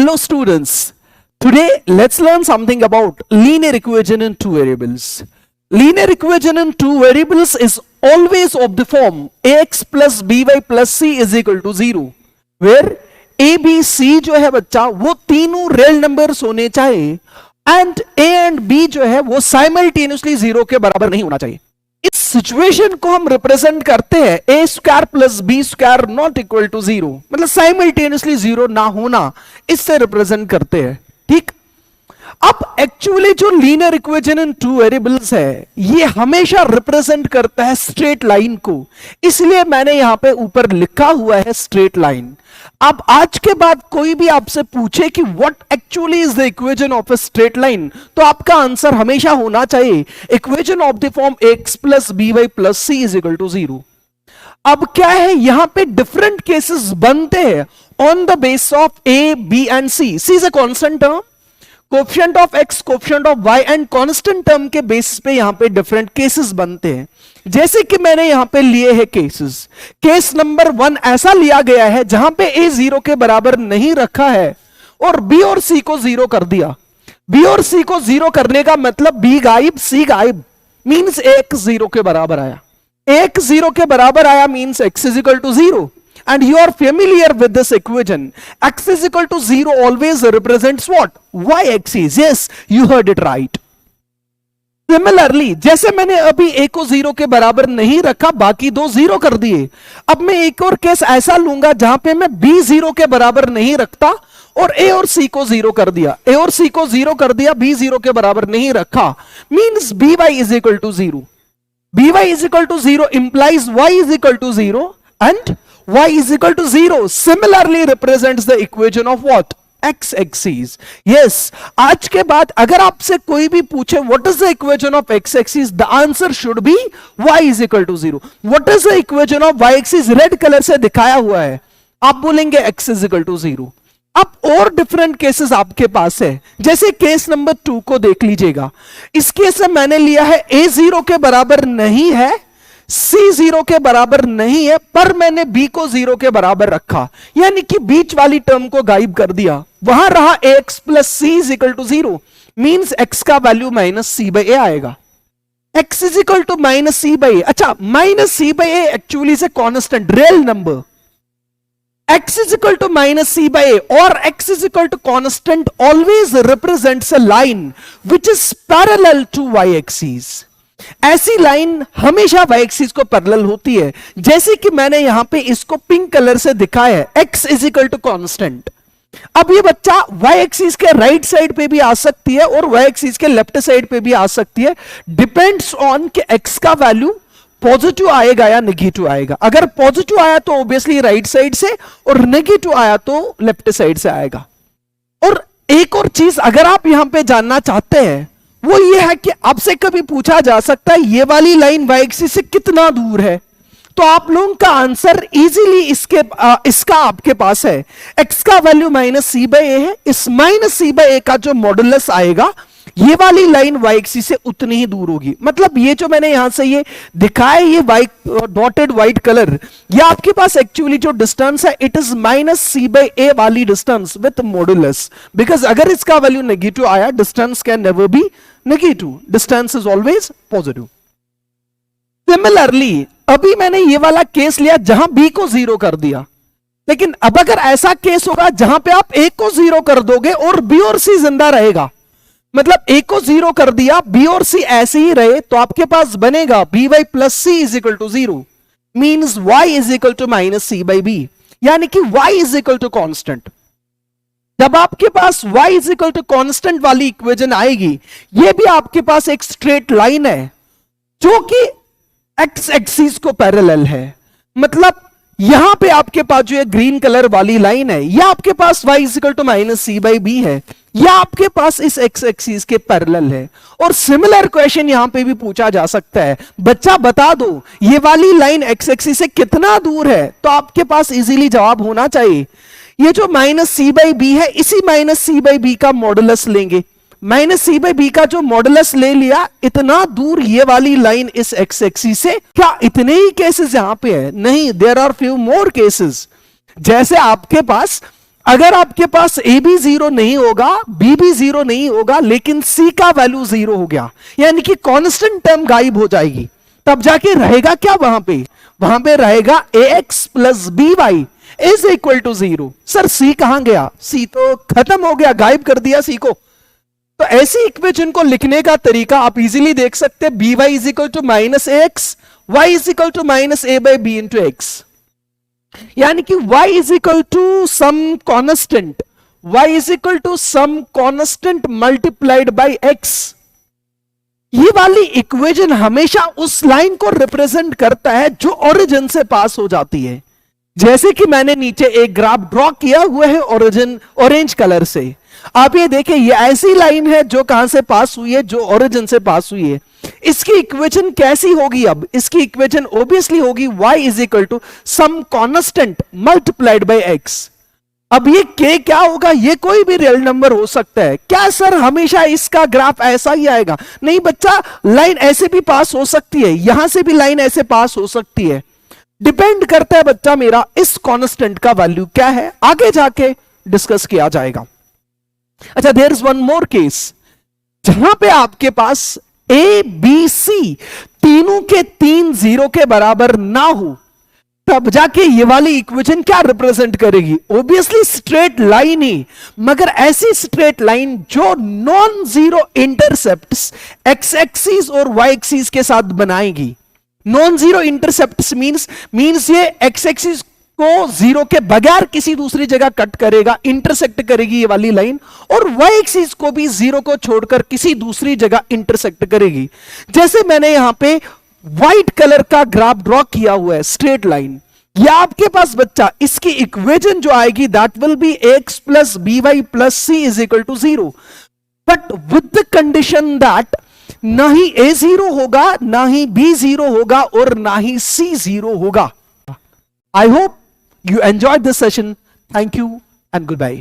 Hello students, today let's learn something about linear equation in two variables. Linear equation in two variables is always of the form ax plus by plus c is equal to 0, where a, b, c जो है बच्चा वो तीनों real numbers होने चाहिए and a and b जो है वो साइमल्टेनियसली 0 के बराबर नहीं होना चाहिए. इस सिचुएशन को हम रिप्रेजेंट करते हैं a square plus B square not equal to 0, मतलब साइमल्टेनियसली 0 ना होना, इससे रिप्रेजेंट करते हैं. ठीक, अब एक्चुअली जो linear equation in two variables है ये हमेशा रिप्रेजेंट करता है स्ट्रेट लाइन को, इसलिए मैंने यहां पे ऊपर लिखा हुआ है स्ट्रेट लाइन. अब आज के बाद कोई भी आपसे पूछे कि what actually is the equation of a straight line, तो आपका आंसर हमेशा होना चाहिए equation of the form x plus b y plus C is equal to 0. अब क्या है, यहां पे डिफरेंट केसेस बनते हैं on the base of A B and C. C is a constant term, coefficient of x, coefficient of y and constant term के basis पे यहां पे डिफरेंट केसेस बनते हैं. जैसे कि मैंने यहां पे लिए हैं केसेस. केस नंबर 1 ऐसा लिया गया है जहां पे ए 0 के बराबर नहीं रखा है और बी और सी को 0 कर दिया. बी और सी को 0 करने का मतलब बी गायब सी गायब, मींस एक्स 0 के बराबर आया. एक्स 0 के बराबर आया means x is equal to 0. And you are familiar with this equation. X is equal to 0 always represents what? Y axis. Yes, you heard it right. Similarly, जैसे मैंने अभी a को 0 के बराबर नहीं रखा, बाकी दो 0 कर दिए. अब मैं एक और केस ऐसा लूंगा जहां पे मैं b 0 के बराबर नहीं रखता और a और c को 0 कर दिया. a और c को 0 कर दिया, b 0 के बराबर नहीं रखा, means by is equal to 0. by is equal to 0 implies y is equal to 0 and y is equal to 0 similarly represents the equation of what? X axis. Yes, आज के बाद अगर आपसे कोई भी पूछे what is the equation of X axis, the answer should be y is equal to 0. What is the equation of Y axis? Red colour से दिखाया हुआ है, आप बोलेंगे x is equal to 0. अब और डिफरेंट केसेस आपके पास है, जैसे केस नंबर 2 को देख लीजिएगा. इस केस में मैंने लिया है a 0 के बराबर नहीं है, C 0 के बराबर नहीं है, पर मैंने B को 0 के बराबर रखा, यानी कि बीच वाली टर्म को गायब कर दिया. वहां रहा x plus C is equal to 0, means x का value minus C by a आएगा. x is equal to minus C by a. अच्छा, minus C by a actually is a constant real number. x is equal to minus c by a or x is equal to constant always represents a line which is parallel to y axis. ऐसी line हमेशा y axis को parallel होती है, जैसे कि मैंने यहां पे इसको पिंक कलर से दिखाया है, x is equal to constant. अब ये बच्चा y एक्सिस के राइट साइड पे भी आ सकती है और y एक्सिस के लेफ्ट साइड पे भी आ सकती है, डिपेंड्स ऑन कि x का वैल्यू पॉजिटिव आएगा या नेगेटिव आएगा. अगर पॉजिटिव आया तो ऑब्वियसली राइट साइड से और नेगेटिव आया तो लेफ्ट साइड से आएगा. और एक और चीज अगर आप यहां पे जानना चाहते हैं वो ये है कि आपसे कभी पूछा जा सकता है ये वाली लाइन y एक्सिस से कितना दूर है, तो आप लोगों का आंसर इजीली इसका आपके पास है. x का वैल्यू माइनस सी बाई ए है, इस माइनस सी बाई ए का जो मॉडुलस आएगा ये वाली लाइन y एक्सिस से उतनी ही दूर होगी. मतलब ये जो मैंने यहां से ये दिखाया, ये डॉटेड व्हाइट कलर, ये आपके पास एक्चुअली जो डिस्टेंस है it is minus C by a वाली डिस्टेंस विथ मॉडुलस, बिकॉज अगर इसका वैल्यू नेगेटिव आया distance can never be negative, distance is always positive. Similarly अभी मैंने ये वाला केस लिया जहां b को 0 कर दिया, लेकिन अब अगर ऐसा केस होगा जहां पे आप a को 0 कर दोगे और b और c जिंदा रहेगा, मतलब a को 0 कर दिया, b और c ऐसे ही रहे, तो आपके पास बनेगा by plus C is equal to 0, means y is equal to minus C by B, यानी कि y is equal to constant. जब आपके पास y is equal to constant वाली इक्वेशन आएगी, ये भी आपके पास एक स्ट्रेट लाइन है जो कि x एक्सिस को पैरेलल है. मतलब यहां पे आपके पास जो है ग्रीन कलर वाली लाइन है, यह आपके पास y is equal to minus C by B है, यह आपके पास इस x एक्सिस के पैरेलल है. और सिमिलर क्वेश्चन यहां पे भी पूछा जा सकता है, बच्चा बता दो ये वाली लाइन x एक्सिस से कितना दूर है, तो आपके पास इजीली जवाब होना चाहिए ये जो माइनस सी बाई बी है, इसी माइनस सी बाई बी का मॉडुलस लेंगे. माइनस सी बाई बी का जो मॉडुलस ले लिया, इतना दूर ये वाली लाइन इस एक्स एक्सिस से. क्या इतने ही केसेस यहां पे है? नहीं, there are few more cases. जैसे आपके पास अगर आपके पास ए भी जीरो नहीं होगा, बी भी जीरो नहीं होगा, लेकिन सी का वैल्यू जीरो हो गया, यानी कि कांस्टेंट टर्म गायब हो जाएगी, तब जाके रहेगा क्या वहां पे रहेगा ए x plus b y is equal to zero. Sir सी कहां गया? सी तो खत्म हो गया, गायब कर दिया सी को। तो ऐसी इक्वेशन को लिखने का तरीका आप इजीली देख सकते हैं, b y is equal to minus a x, y is equal to minus a by b into x, यानी कि y is equal to some constant, y is equal to some constant multiplied by x। ये वाली equation हमेशा उस line को represent करता है जो ओरिजिन से पास हो जाती है। जैसे कि मैंने नीचे एक ग्राफ ड्रॉ किया हुआ है ओरिजिन ऑरेंज कलर से, आप ये देखिए ये ऐसी लाइन है जो कहां से पास हुई है, जो ओरिजिन से पास हुई है। इसकी इक्वेशन कैसी होगी? अब इसकी इक्वेशन ऑब्वियसली होगी y is equal to some constant multiplied by x। अब ये k क्या होगा? ये कोई भी रियल नंबर हो सकता है। क्या सर हमेशा इसका ग्राफ ऐसा ही आएगा? नहीं बच्चा, लाइन ऐसे भी पास हो सकती है, यहां से भी लाइन ऐसे पास हो सकती है। डिपेंड करता है बच्चा मेरा इस कांस्टेंट का वैल्यू क्या है, आगे जाके डिस्कस किया जाएगा। अच्छा, there is one more case जहां पे आपके पास ए बी सी तीनों के तीन जीरो के बराबर ना हो, तब जाके ये वाली इक्वेशन क्या रिप्रेजेंट करेगी? ऑब्वियसली स्ट्रेट लाइन ही, मगर ऐसी स्ट्रेट लाइन जो non zero intercepts x axis और वाई एक्सिस के साथ बनाएगी। नॉन जीरो इंटरसेप्ट्स मींस ये एक्स एक्सिस को जीरो के बगैर किसी दूसरी जगह कट करेगा, इंटरसेक्ट करेगी ये वाली लाइन, और वाई एक्सिस को भी जीरो को छोड़कर किसी दूसरी जगह इंटरसेक्ट करेगी। जैसे मैंने यहां पे व्हाइट कलर का ग्राफ ड्रॉ किया हुआ है, स्ट्रेट लाइन। या आपके पास बच्चा इसकी इक्वेशन जो आएगी that will be x plus b y plus C is equal to zero, but with the condition that ना ही ए जीरो होगा, ना ही बी जीरो होगा, और ना ही सी जीरो होगा। I hope you enjoyed this session. Thank you and goodbye.